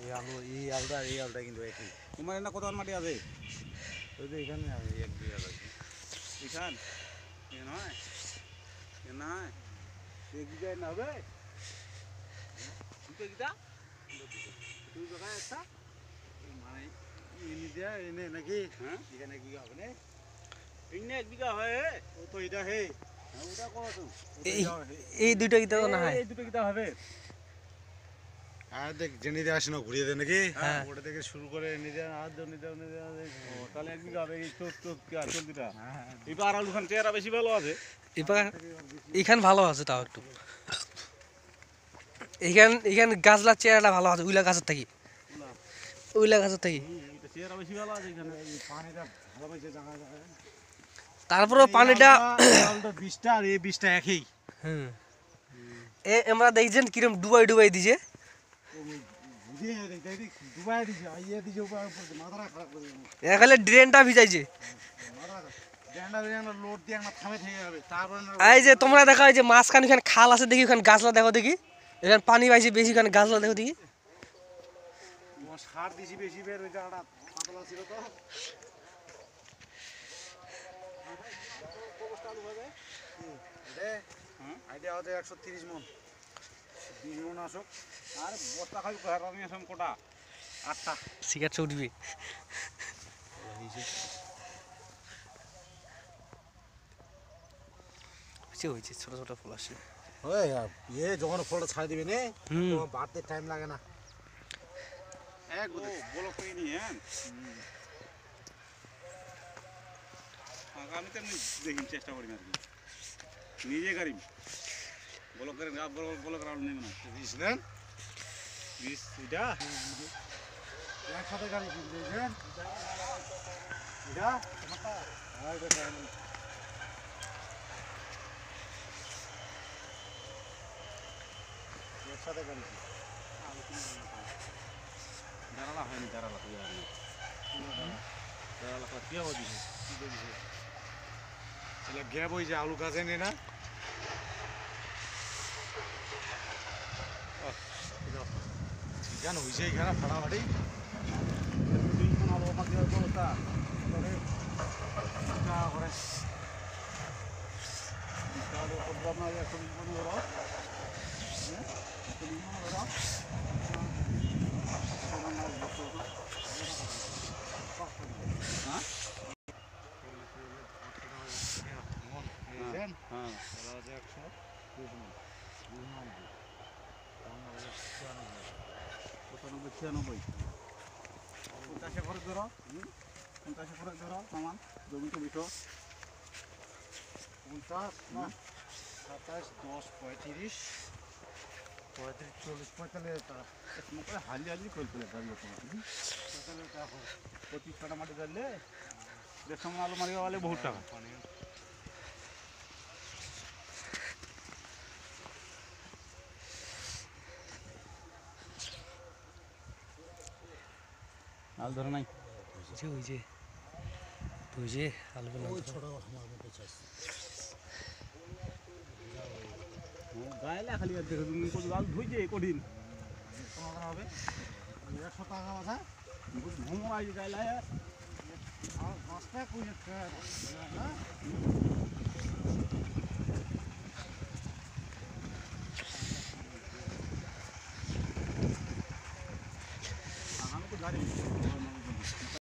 এই আলুটা কিন্তু একই। তোমার এখানে কত মাটি আছে? ওই যে এখানে 1 বিঘা আছে। এখান এখানে হয় এখানে হয় 1 বিঘা না হবে? দুটো বিঘা? দুই বিঘা একটা? মানে এনে দেয়া এনে নাকি? হ্যাঁ এখানে 1 বিঘা হবে না? এখানে 1 বিঘা হয়। ও তো এটা হে। হ্যাঁ ওটা কত? এই দুইটা গীতা তো না হয়। এই দুটো বিঘা হবে। আর দেখ জেনে দিয়ে আসে না ঘুরিয়ে দেয় নাকি? হ্যাঁ। ওটা থেকে শুরু করে এনে দেয়া আর জন্য দেওয়া ও তাহলে 1 বিঘা হবে এই চলতিটা। এবার আলু খান চেহারা বেশি ভালো আছে। এবার এখান ভালো আছে তাও একটু। এখান গাছলা চেহারাটা ভালো আছে উইলা গাছের থাকি। উইলা গাছের থাকি। এটা চেহারা বেশি ভালো আছে এখানে। এই পানিটা ভালো পাইছে জায়গা জায়গায়। তারপরে পানিটা আলুটা 20টা আর এই 20টা একই। হুম আমরা দেখছেন কিরম ডুবাই ডুবাই দিছে। বুঝিয়ে দেখ ডুবাই দিছে আইয়ে দিছে উপর মাথাটা খারাপ করে দিছে। এখানে ড্রেনটা ভিজাইছে। লোড দিয়ে আমরা থামে থেকে যাবে তারপরে এই যে তোমরা দেখা এই যে মাঝখানে এখানে খাল আছে দেখি ওখানে গাছলা দেখো দেখি এখানে পানি পাইছে বেশি ওখানে গাছলা দেখো দেখি সার দিছি বেশি বের ওই জায়গাটা পাতলা ছিল তো আইডিয়া হচ্ছে 130 মন 20 মন আসুক আর বস্তা খাই ঘর নিয়ে আসলাম কোটা 8টা সিগারেট উঠবি হয়েছে ছোট ছোট ফুল আসছে ওই ইয়ে যখন ফলটা ছাড় দিবে নে তখন বাড়তে টাইম লাগে না এক ব্লক করে নিয়ে আমি তো দেখি চেষ্টা করি না আর কি নিজে গাড়ি ব্লক করে ব্লক রাউন্ড নেব না বুঝলেন এটা একসাথে গাড়ি বুঝলেন এটা আর এটা একসাথে গাড়ি দাঁড়ালা হয়নি দাঁড়ালা তুই আর দাঁড়ালা কি হবে দিছে তাহলে গ্যাপ ওই যে আলু গাছে নে না জানো হইছে এখানে ফাটাফাটি দুই কোন আলো আমাকে ব্যবস্থা করে তাহলে আপনার একশো 20 মনে করো হ্যাঁ 120 মনে করো হ্যাঁ হ্যাঁ হ্যাঁ 95 50 খরচ ধরো 50 খরচ ধরো সমান জমি তো বিটো 50 না 27 10 35 40 45 টাকা মোটামুটি হালি হালি করতে লাগবে তোমার 25 কাটা মাটি ধরলে 150 মন আলু মারিবা বলে বহুত টাকা আলু ধরে নাই বুঝে বুঝে আলু ছোট আমার মতো চাইছে গায়লা খালি আর দেখো তুমি কত আলু ধুইছে কঠিন তোমার হবে 100 টাকা বাজা ভোমর আই গায়লা আর 10 টাকা কই একটা না আমি তো গাড়ি